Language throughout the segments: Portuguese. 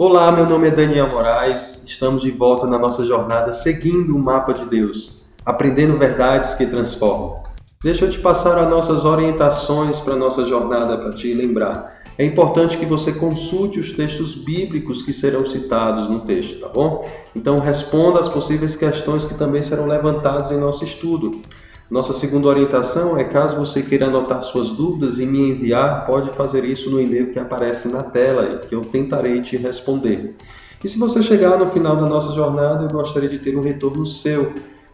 Olá, meu nome é Daniel Moraes, estamos de volta na nossa jornada seguindo o mapa de Deus, aprendendo verdades que transformam. Deixa eu te passar as nossas orientações para a nossa jornada para te lembrar. É importante que você consulte os textos bíblicos que serão citados no texto, tá bom? Então responda as possíveis questões que também serão levantadas em nosso estudo. Nossa segunda orientação é, caso você queira anotar suas dúvidas e me enviar, pode fazer isso no e-mail que aparece na tela, que eu tentarei te responder. E se você chegar no final da nossa jornada, eu gostaria de ter um retorno seu,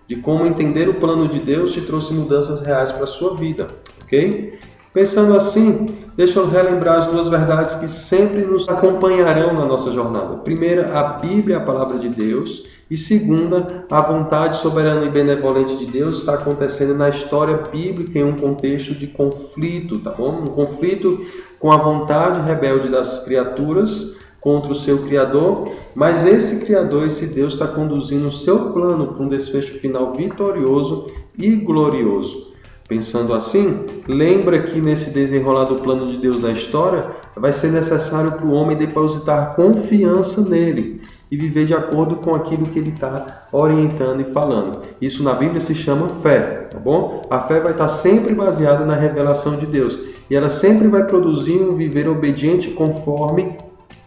de como entender o plano de Deus te trouxe mudanças reais para a sua vida, ok? Pensando assim, deixa eu relembrar as duas verdades que sempre nos acompanharão na nossa jornada. Primeira, a Bíblia, a palavra de Deus. E segunda, a vontade soberana e benevolente de Deus está acontecendo na história bíblica em um contexto de conflito, tá bom? Um conflito com a vontade rebelde das criaturas contra o seu Criador, mas esse Criador, esse Deus, está conduzindo o seu plano para um desfecho final vitorioso e glorioso. Pensando assim, lembra que nesse desenrolar do plano de Deus na história, vai ser necessário para o homem depositar confiança nele e viver de acordo com aquilo que ele está orientando e falando. Isso na Bíblia se chama fé, tá bom? A fé vai estar sempre baseada na revelação de Deus e ela sempre vai produzir um viver obediente conforme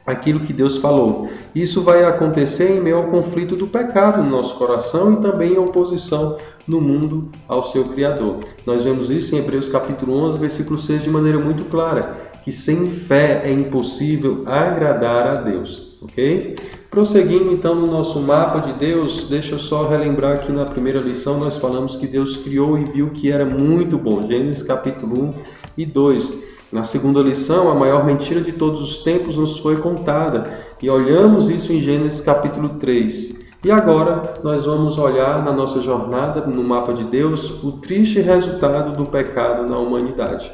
aquilo que Deus falou. Isso vai acontecer em meio ao conflito do pecado no nosso coração e também em oposição no mundo ao seu Criador. Nós vemos isso em Hebreus capítulo 11, versículo 6, de maneira muito clara, que sem fé é impossível agradar a Deus, ok? Prosseguindo então no nosso mapa de Deus, deixa eu só relembrar que na primeira lição nós falamos que Deus criou e viu que era muito bom, Gênesis capítulo 1 e 2. Na segunda lição, a maior mentira de todos os tempos nos foi contada e olhamos isso em Gênesis capítulo 3. E agora nós vamos olhar na nossa jornada no mapa de Deus o triste resultado do pecado na humanidade.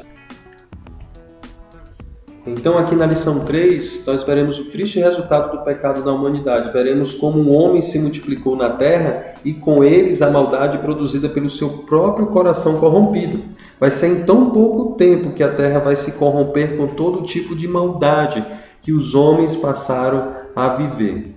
Então aqui na lição 3, nós veremos o triste resultado do pecado na humanidade. Veremos como um homem se multiplicou na terra e com eles a maldade produzida pelo seu próprio coração corrompido. Vai ser em tão pouco tempo que a terra vai se corromper com todo tipo de maldade que os homens passaram a viver.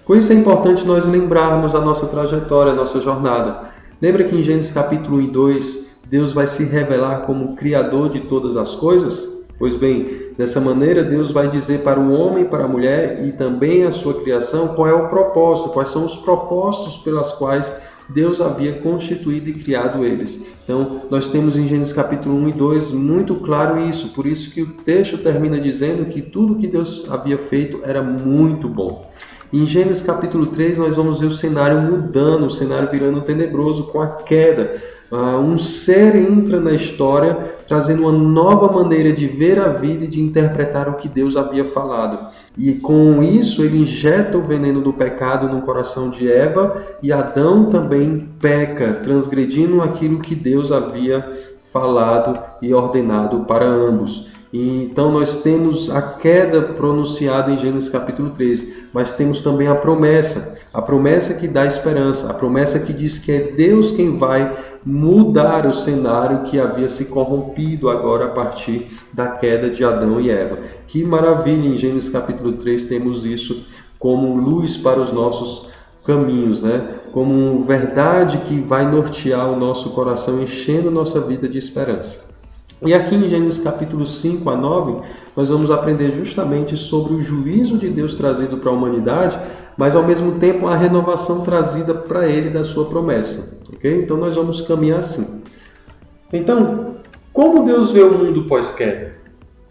Com isso é importante nós lembrarmos a nossa trajetória, a nossa jornada. Lembra que em Gênesis capítulo 1 e 2, Deus vai se revelar como Criador de todas as coisas? Pois bem, dessa maneira Deus vai dizer para o homem, para a mulher e também a sua criação qual é o propósito, quais são os propósitos pelas quais Deus havia constituído e criado eles. Então, nós temos em Gênesis capítulo 1 e 2 muito claro isso, por isso que o texto termina dizendo que tudo que Deus havia feito era muito bom. Em Gênesis capítulo 3 nós vamos ver o cenário mudando, o cenário virando tenebroso com a queda. Um ser entra na história trazendo uma nova maneira de ver a vida e de interpretar o que Deus havia falado. E com isso ele injeta o veneno do pecado no coração de Eva e Adão também peca, transgredindo aquilo que Deus havia falado e ordenado para ambos. E então nós temos a queda pronunciada em Gênesis capítulo 3, mas temos também a promessa que dá esperança, a promessa que diz que é Deus quem vai mudar o cenário que havia se corrompido agora a partir da queda de Adão e Eva. Que maravilha, em Gênesis capítulo 3 temos isso como luz para os nossos caminhos, né? Como verdade que vai nortear o nosso coração, enchendo nossa vida de esperança. E aqui em Gênesis capítulo 5 a 9, nós vamos aprender justamente sobre o juízo de Deus trazido para a humanidade, mas ao mesmo tempo a renovação trazida para ele da sua promessa. Ok? Então nós vamos caminhar assim. Então, como Deus vê o mundo pós-queda?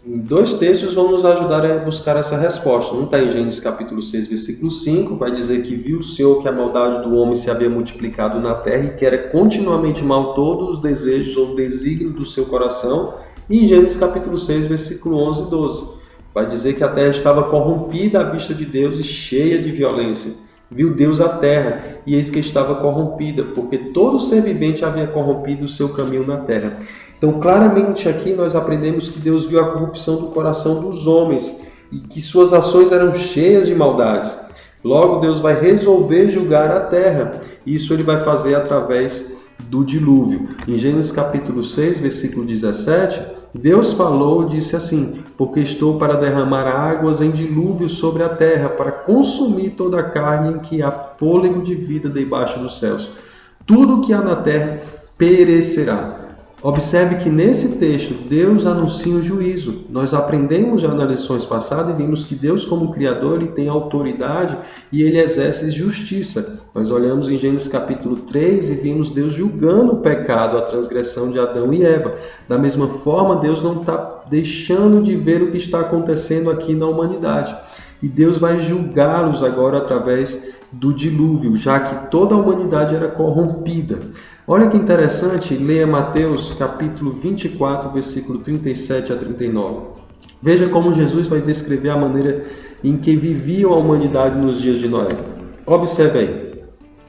Em dois textos vão nos ajudar a buscar essa resposta. Um está em Gênesis capítulo 6, versículo 5, vai dizer que viu o Senhor que a maldade do homem se havia multiplicado na terra e que era continuamente mal todos os desejos ou desígnios do seu coração. E em Gênesis capítulo 6, versículo 11 e 12, vai dizer que a terra estava corrompida à vista de Deus e cheia de violência. Viu Deus a terra, e eis que estava corrompida, porque todo ser vivente havia corrompido o seu caminho na terra. Então, claramente aqui nós aprendemos que Deus viu a corrupção do coração dos homens e que suas ações eram cheias de maldades. Logo, Deus vai resolver julgar a terra. Isso ele vai fazer através do dilúvio. Em Gênesis capítulo 6, versículo 17, Deus falou, disse assim: porque estou para derramar águas em dilúvio sobre a terra, para consumir toda a carne em que há fôlego de vida debaixo dos céus. Tudo que há na terra perecerá. Observe que nesse texto Deus anuncia o juízo. Nós aprendemos já nas lições passadas e vimos que Deus, como Criador, ele tem autoridade e ele exerce justiça. Nós olhamos em Gênesis capítulo 3 e vimos Deus julgando o pecado, a transgressão de Adão e Eva. Da mesma forma, Deus não está deixando de ver o que está acontecendo aqui na humanidade. E Deus vai julgá-los agora através do dilúvio, já que toda a humanidade era corrompida. Olha que interessante, leia Mateus capítulo 24, versículo 37 a 39. Veja como Jesus vai descrever a maneira em que vivia a humanidade nos dias de Noé. Observe aí,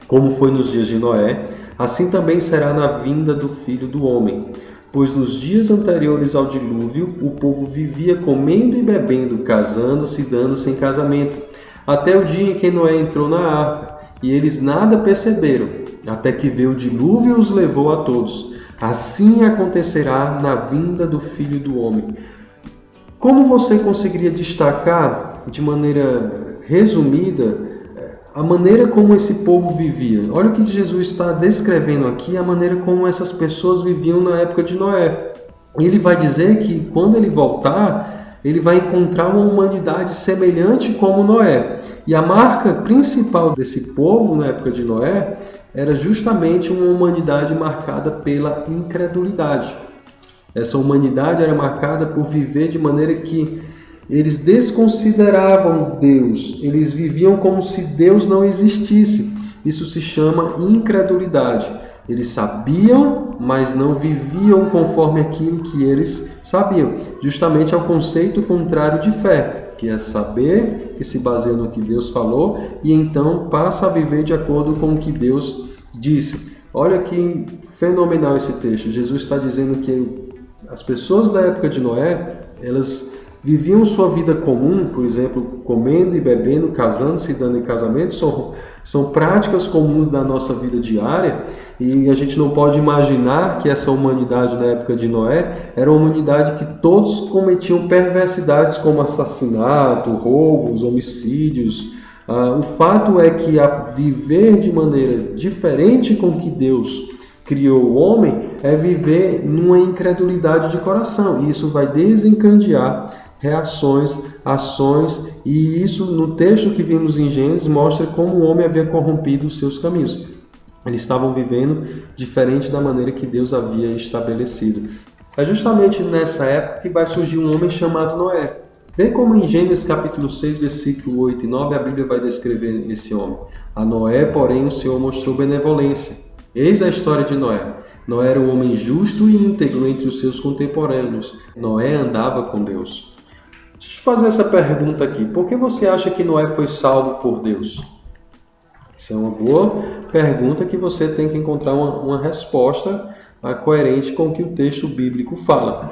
como foi nos dias de Noé, assim também será na vinda do Filho do Homem. Pois nos dias anteriores ao dilúvio, o povo vivia comendo e bebendo, casando-se e dando-se em casamento, até o dia em que Noé entrou na arca, e eles nada perceberam, até que veio o dilúvio e os levou a todos. Assim acontecerá na vinda do Filho do Homem. Como você conseguiria destacar, de maneira resumida, a maneira como esse povo vivia? Olha o que Jesus está descrevendo aqui, a maneira como essas pessoas viviam na época de Noé. Ele vai dizer que quando ele voltar, ele vai encontrar uma humanidade semelhante como Noé. E a marca principal desse povo na época de Noé era justamente uma humanidade marcada pela incredulidade. Essa humanidade era marcada por viver de maneira que eles desconsideravam Deus. Eles viviam como se Deus não existisse. Isso se chama incredulidade. Eles sabiam, mas não viviam conforme aquilo que eles sabiam. Justamente ao conceito contrário de fé, que é saber, que se baseia no que Deus falou, e então passa a viver de acordo com o que Deus disse. Olha que fenomenal esse texto. Jesus está dizendo que as pessoas da época de Noé, elas viviam sua vida comum, por exemplo, comendo e bebendo, casando-se e dando em casamento, são práticas comuns da nossa vida diária, e a gente não pode imaginar que essa humanidade na época de Noé era uma humanidade que todos cometiam perversidades como assassinato, roubos, homicídios. O fato é que a viver de maneira diferente com que Deus criou o homem é viver numa incredulidade de coração, e isso vai desencadear reações, ações, e isso no texto que vimos em Gênesis mostra como o homem havia corrompido os seus caminhos. Eles estavam vivendo diferente da maneira que Deus havia estabelecido. É justamente nessa época que vai surgir um homem chamado Noé. Vê como em Gênesis capítulo 6, versículo 8 e 9, a Bíblia vai descrever esse homem. A Noé, porém, o Senhor mostrou benevolência. Eis a história de Noé. Noé era um homem justo e íntegro entre os seus contemporâneos. Noé andava com Deus. Deixa eu fazer essa pergunta aqui. Por que você acha que Noé foi salvo por Deus? Essa é uma boa pergunta que você tem que encontrar uma resposta coerente com o que o texto bíblico fala.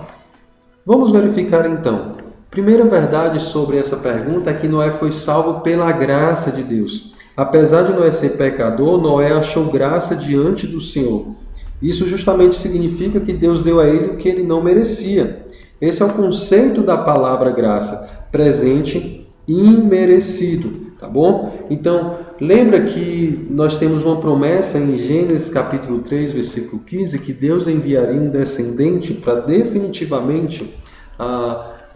Vamos verificar então. Primeira verdade sobre essa pergunta é que Noé foi salvo pela graça de Deus. Apesar de Noé ser pecador, Noé achou graça diante do Senhor. Isso justamente significa que Deus deu a ele o que ele não merecia. Esse é o conceito da palavra graça, presente imerecido, tá bom? Então, lembra que nós temos uma promessa em Gênesis capítulo 3, versículo 15, que Deus enviaria um descendente para definitivamente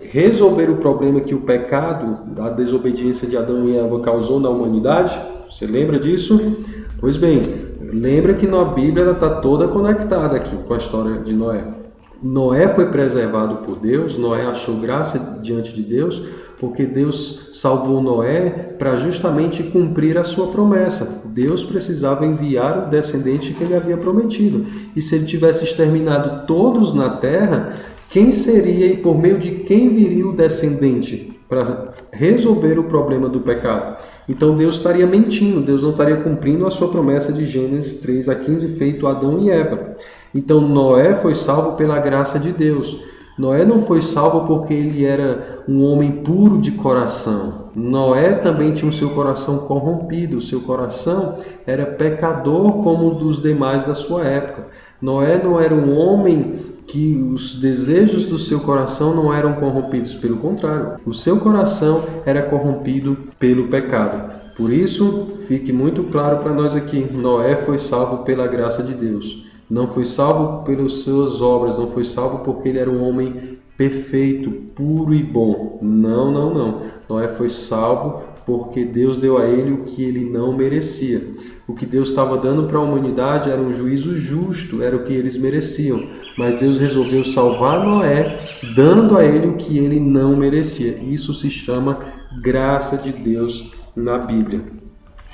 resolver o problema que o pecado, a desobediência de Adão e Eva causou na humanidade? Você lembra disso? Pois bem, lembra que na Bíblia ela está toda conectada aqui com a história de Noé. Noé foi preservado por Deus, Noé achou graça diante de Deus, porque Deus salvou Noé para justamente cumprir a sua promessa. Deus precisava enviar o descendente que ele havia prometido. E se ele tivesse exterminado todos na terra, quem seria e por meio de quem viria o descendente para resolver o problema do pecado? Então Deus estaria mentindo, Deus não estaria cumprindo a sua promessa de Gênesis 3 a 15 feito a Adão e Eva. Então Noé foi salvo pela graça de Deus. Noé não foi salvo porque ele era um homem puro de coração. Noé também tinha o seu coração corrompido, o seu coração era pecador como o dos demais da sua época. Noé não era um homem que os desejos do seu coração não eram corrompidos, pelo contrário, o seu coração era corrompido pelo pecado. Por isso, fique muito claro para nós aqui, Noé foi salvo pela graça de Deus. Não foi salvo pelas suas obras, não foi salvo porque ele era um homem perfeito, puro e bom. Não. Noé foi salvo porque Deus deu a ele o que ele não merecia. O que Deus estava dando para a humanidade era um juízo justo, era o que eles mereciam. Mas Deus resolveu salvar Noé, dando a ele o que ele não merecia. Isso se chama graça de Deus na Bíblia.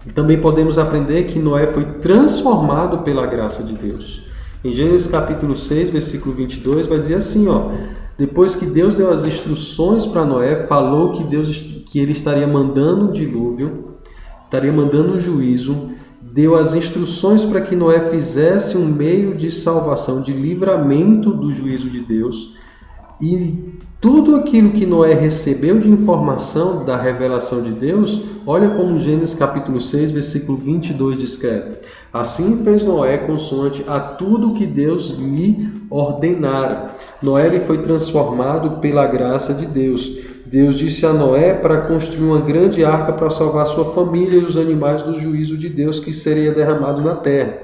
E também podemos aprender que Noé foi transformado pela graça de Deus. Em Gênesis capítulo 6, versículo 22, vai dizer assim, depois que Deus deu as instruções para Noé, falou que ele estaria mandando um dilúvio, estaria mandando um juízo, deu as instruções para que Noé fizesse um meio de salvação, de livramento do juízo de Deus. E tudo aquilo que Noé recebeu de informação da revelação de Deus, olha como Gênesis capítulo 6, versículo 22 descreve. Assim fez Noé consoante a tudo que Deus lhe ordenara. Noé ele foi transformado pela graça de Deus. Deus disse a Noé para construir uma grande arca para salvar sua família e os animais do juízo de Deus que seria derramado na terra.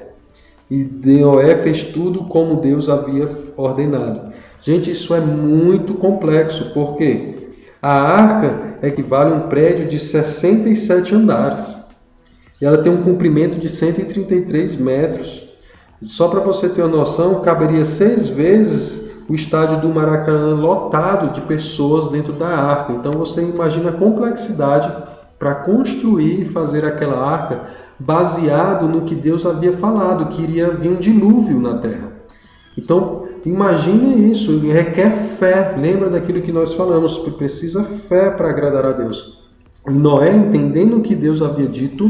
E Noé fez tudo como Deus havia ordenado. Gente, isso é muito complexo, porque a arca equivale a um prédio de 67 andares. E ela tem um comprimento de 133 metros. Só para você ter uma noção, caberia 6 vezes o estádio do Maracanã lotado de pessoas dentro da arca. Então você imagina a complexidade para construir e fazer aquela arca baseado no que Deus havia falado, que iria vir um dilúvio na terra. Então, imagine isso, requer fé. Lembra daquilo que nós falamos, precisa fé para agradar a Deus. E Noé, entendendo o que Deus havia dito,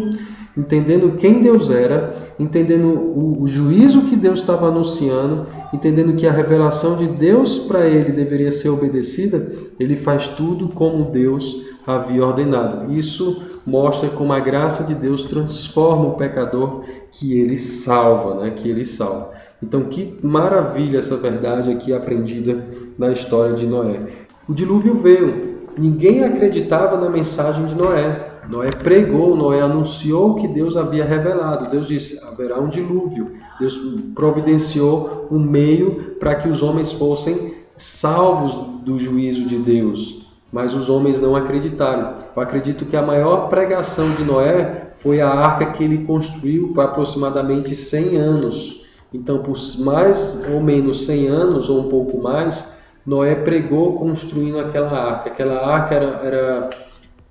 entendendo quem Deus era, entendendo o juízo que Deus estava anunciando, entendendo que a revelação de Deus para ele deveria ser obedecida, ele faz tudo como Deus havia ordenado. Isso mostra como a graça de Deus transforma o pecador que ele salva, que ele salva. Então, que maravilha essa verdade aqui aprendida na história de Noé. O dilúvio veio. Ninguém acreditava na mensagem de Noé. Noé pregou, Noé anunciou o que Deus havia revelado. Deus disse, haverá um dilúvio. Deus providenciou um meio para que os homens fossem salvos do juízo de Deus. Mas os homens não acreditaram. Eu acredito que a maior pregação de Noé foi a arca que ele construiu por aproximadamente 100 anos. Então, por mais ou menos 100 anos, ou um pouco mais, Noé pregou construindo aquela arca. Aquela arca era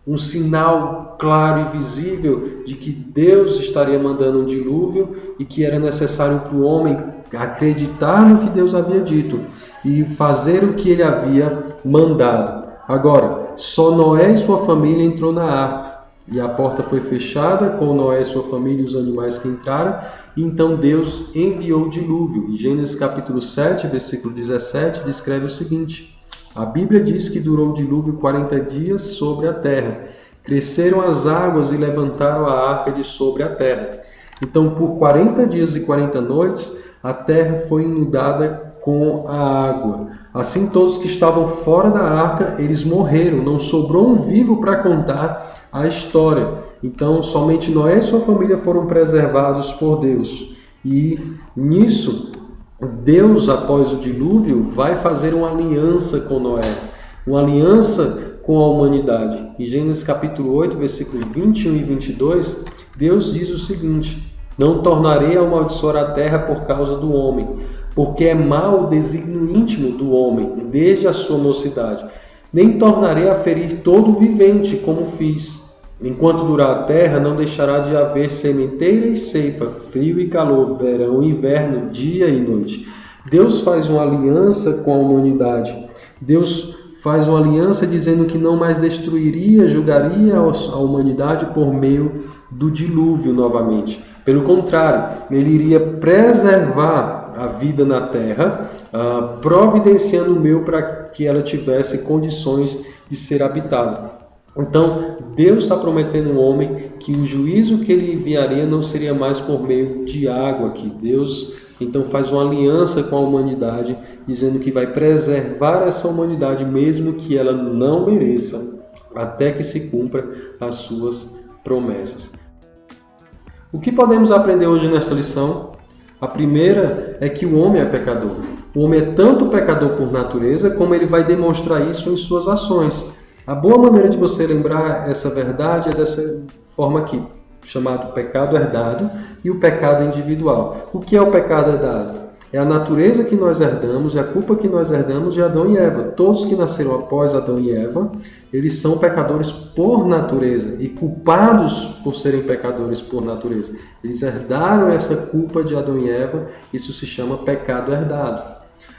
um sinal claro e visível de que Deus estaria mandando um dilúvio e que era necessário para o homem acreditar no que Deus havia dito e fazer o que ele havia mandado. Agora, só Noé e sua família entrou na arca. E a porta foi fechada com Noé e sua família e os animais que entraram. E então Deus enviou o dilúvio. Em Gênesis capítulo 7, versículo 17, descreve o seguinte. A Bíblia diz que durou o dilúvio 40 dias sobre a terra. Cresceram as águas e levantaram a arca de sobre a terra. Então, por 40 dias e 40 noites, a terra foi inundada com a água. Assim, todos que estavam fora da arca, eles morreram. Não sobrou um vivo para contar a história. Então, somente Noé e sua família foram preservados por Deus. E nisso, Deus, após o dilúvio, vai fazer uma aliança com Noé. Uma aliança com a humanidade. Em Gênesis capítulo 8, versículo 21 e 22, Deus diz o seguinte: não tornarei a amaldiçoar a terra por causa do homem, porque é mau o desígnio íntimo do homem, desde a sua mocidade. Nem tornarei a ferir todo o vivente, como fiz. Enquanto durar a terra, não deixará de haver sementeira e ceifa, frio e calor, verão e inverno, dia e noite. Deus faz uma aliança com a humanidade. Deus faz uma aliança dizendo que não mais destruiria, julgaria a humanidade por meio do dilúvio novamente. Pelo contrário, ele iria preservar a vida na terra, providenciando o meio para que ela tivesse condições de ser habitada. Então, Deus está prometendo ao homem que o juízo que ele enviaria não seria mais por meio de água, que Deus então faz uma aliança com a humanidade, dizendo que vai preservar essa humanidade mesmo que ela não mereça, até que se cumpra as suas promessas. O que podemos aprender hoje nesta lição? A primeira é que o homem é pecador. O homem é tanto pecador por natureza, como ele vai demonstrar isso em suas ações. A boa maneira de você lembrar essa verdade é dessa forma aqui, chamado pecado herdado e o pecado individual. O que é o pecado herdado? É a natureza que nós herdamos, é a culpa que nós herdamos de Adão e Eva. Todos que nasceram após Adão e Eva, eles são pecadores por natureza e culpados por serem pecadores por natureza. Eles herdaram essa culpa de Adão e Eva, isso se chama pecado herdado.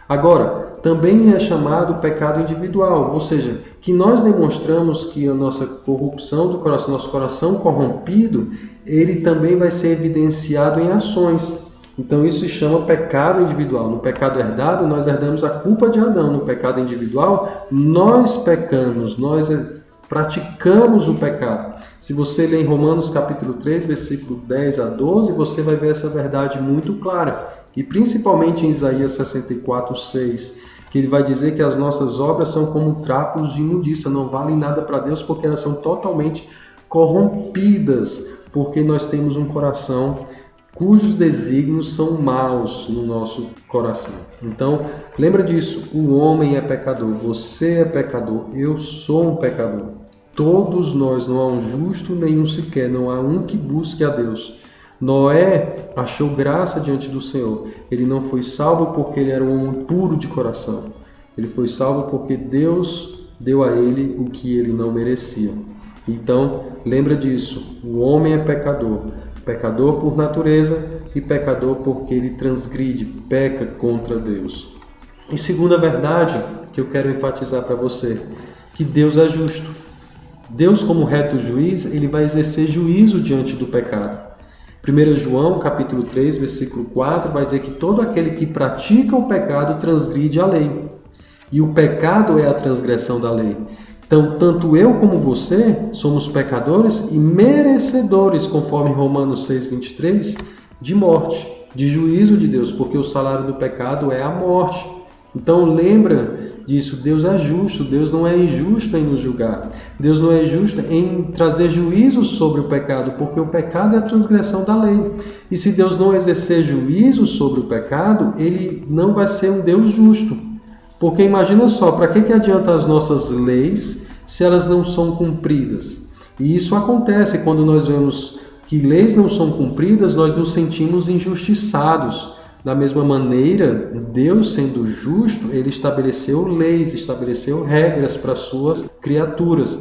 Agora, também é chamado pecado individual, ou seja, que nós demonstramos que a nossa corrupção do coração, nosso coração corrompido, ele também vai ser evidenciado em ações. Então isso se chama pecado individual. No pecado herdado, nós herdamos a culpa de Adão. No pecado individual, nós pecamos, nós praticamos o pecado. Se você ler em Romanos capítulo 3, versículo 10 a 12, você vai ver essa verdade muito clara. E principalmente em Isaías 64, 6, que ele vai dizer que as nossas obras são como trapos de imundícia, não valem nada para Deus porque elas são totalmente corrompidas, porque nós temos um coração cujos desígnios são maus no nosso coração. Então, lembra disso, o homem é pecador, você é pecador, eu sou um pecador. Todos nós, não há um justo nenhum sequer, não há um que busque a Deus. Noé achou graça diante do Senhor. Ele não foi salvo porque ele era um homem puro de coração. Ele foi salvo porque Deus deu a ele o que ele não merecia. Então, lembra disso, o homem é pecador. Pecador por natureza e pecador porque ele transgride, peca contra Deus. E segunda verdade que eu quero enfatizar para você, que Deus é justo. Deus, como reto juiz, ele vai exercer juízo diante do pecado. 1 João, capítulo 3, versículo 4, vai dizer que todo aquele que pratica o pecado transgride a lei. E o pecado é a transgressão da lei. Então, tanto eu como você somos pecadores e merecedores, conforme Romanos 6, 23, de morte, de juízo de Deus, porque o salário do pecado é a morte. Então, lembra disso, Deus é justo, Deus não é injusto em nos julgar. Deus não é justo em trazer juízo sobre o pecado, porque o pecado é a transgressão da lei. E se Deus não exercer juízo sobre o pecado, ele não vai ser um Deus justo. Porque imagina só, para que adianta as nossas leis se elas não são cumpridas? E isso acontece quando nós vemos que leis não são cumpridas, nós nos sentimos injustiçados. Da mesma maneira, Deus, sendo justo, ele estabeleceu leis, estabeleceu regras para suas criaturas.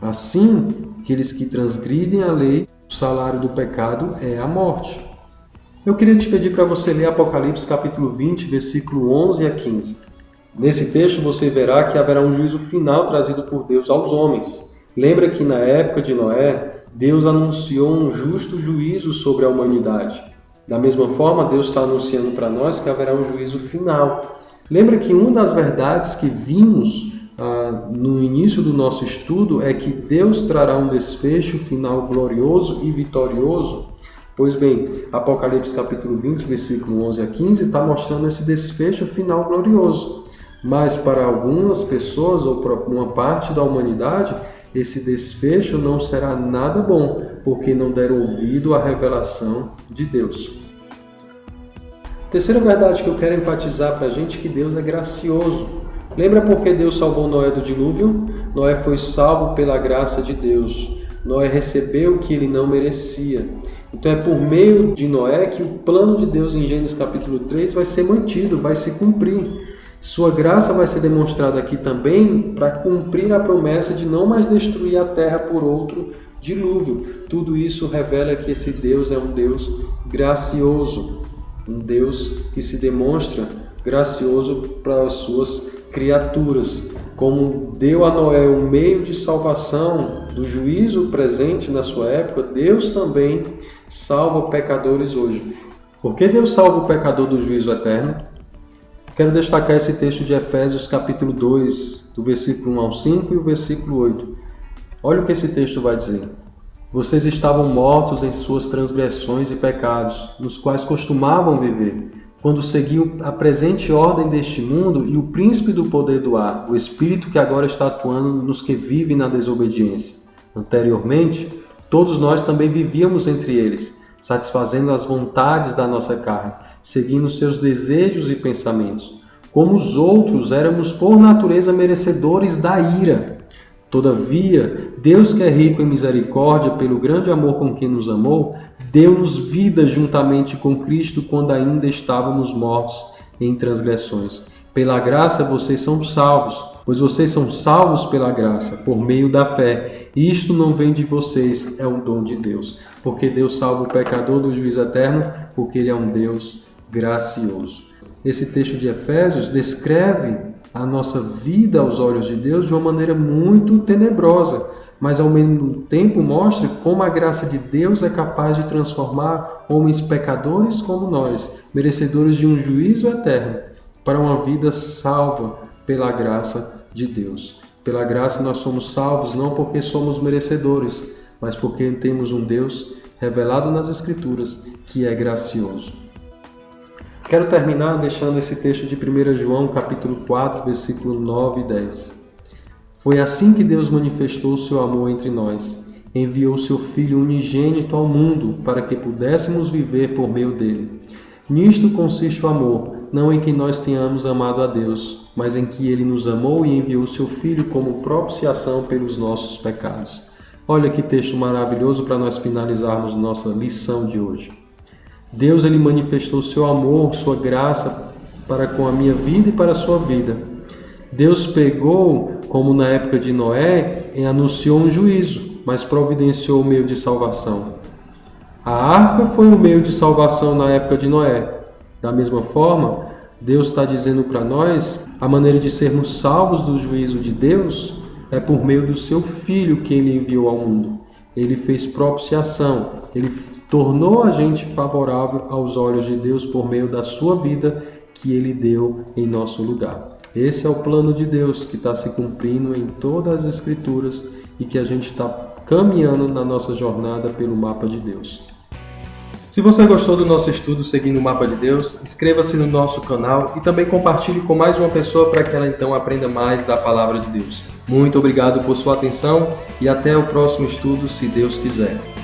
Assim, aqueles que transgridem a lei, o salário do pecado é a morte. Eu queria te pedir para você ler Apocalipse capítulo 20, versículo 11 a 15. Nesse texto você verá que haverá um juízo final trazido por Deus aos homens. Lembra que na época de Noé, Deus anunciou um justo juízo sobre a humanidade. Da mesma forma, Deus está anunciando para nós que haverá um juízo final. Lembra que uma das verdades que vimos no início do nosso estudo é que Deus trará um desfecho final glorioso e vitorioso? Pois bem, Apocalipse capítulo 20, versículo 11 a 15, está mostrando esse desfecho final glorioso. Mas para algumas pessoas ou para uma parte da humanidade, esse desfecho não será nada bom, porque não deram ouvido à revelação de Deus. Terceira verdade que eu quero enfatizar para a gente é que Deus é gracioso. Lembra por que Deus salvou Noé do dilúvio? Noé foi salvo pela graça de Deus. Noé recebeu o que ele não merecia. Então é por meio de Noé que o plano de Deus em Gênesis capítulo 3 vai ser mantido, vai se cumprir. Sua graça vai ser demonstrada aqui também para cumprir a promessa de não mais destruir a terra por outro dilúvio. Tudo isso revela que esse Deus é um Deus gracioso, um Deus que se demonstra gracioso para as suas criaturas. Como deu a Noé um meio de salvação do juízo presente na sua época, Deus também salva pecadores hoje. Por que Deus salva o pecador do juízo eterno? Quero destacar esse texto de Efésios capítulo 2, do versículo 1 ao 5 e o versículo 8. Olha o que esse texto vai dizer. Vocês estavam mortos em suas transgressões e pecados, nos quais costumavam viver, quando seguiam a presente ordem deste mundo e o príncipe do poder do ar, o espírito que agora está atuando nos que vivem na desobediência. Anteriormente, todos nós também vivíamos entre eles, satisfazendo as vontades da nossa carne, seguindo seus desejos e pensamentos. Como os outros, éramos por natureza merecedores da ira. Todavia, Deus, que é rico em misericórdia pelo grande amor com que nos amou, deu-nos vida juntamente com Cristo quando ainda estávamos mortos em transgressões. Pela graça vocês são salvos, pois vocês são salvos pela graça, por meio da fé. E isto não vem de vocês, é um dom de Deus. Porque Deus salva o pecador do juízo eterno, porque Ele é um Deus gracioso. Esse texto de Efésios descreve a nossa vida aos olhos de Deus de uma maneira muito tenebrosa, mas ao mesmo tempo mostra como a graça de Deus é capaz de transformar homens pecadores como nós, merecedores de um juízo eterno, para uma vida salva pela graça de Deus. Pela graça nós somos salvos não porque somos merecedores, mas porque temos um Deus revelado nas Escrituras que é gracioso. Quero terminar deixando esse texto de 1 João, capítulo 4, versículo 9 e 10. Foi assim que Deus manifestou o seu amor entre nós. Enviou seu Filho unigênito ao mundo para que pudéssemos viver por meio dele. Nisto consiste o amor, não em que nós tenhamos amado a Deus, mas em que ele nos amou e enviou seu Filho como propiciação pelos nossos pecados. Olha que texto maravilhoso para nós finalizarmos nossa lição de hoje. Deus ele manifestou seu amor, sua graça para com a minha vida e para a sua vida. Deus pegou, como na época de Noé, e anunciou um juízo, mas providenciou o meio de salvação. A arca foi o meio de salvação na época de Noé. Da mesma forma, Deus está dizendo para nós, a maneira de sermos salvos do juízo de Deus é por meio do seu Filho que Ele enviou ao mundo. Ele fez propiciação, Ele tornou a gente favorável aos olhos de Deus por meio da sua vida que Ele deu em nosso lugar. Esse é o plano de Deus que está se cumprindo em todas as Escrituras e que a gente está caminhando na nossa jornada pelo mapa de Deus. Se você gostou do nosso estudo seguindo o mapa de Deus, inscreva-se no nosso canal e também compartilhe com mais uma pessoa para que ela então aprenda mais da palavra de Deus. Muito obrigado por sua atenção e até o próximo estudo, se Deus quiser.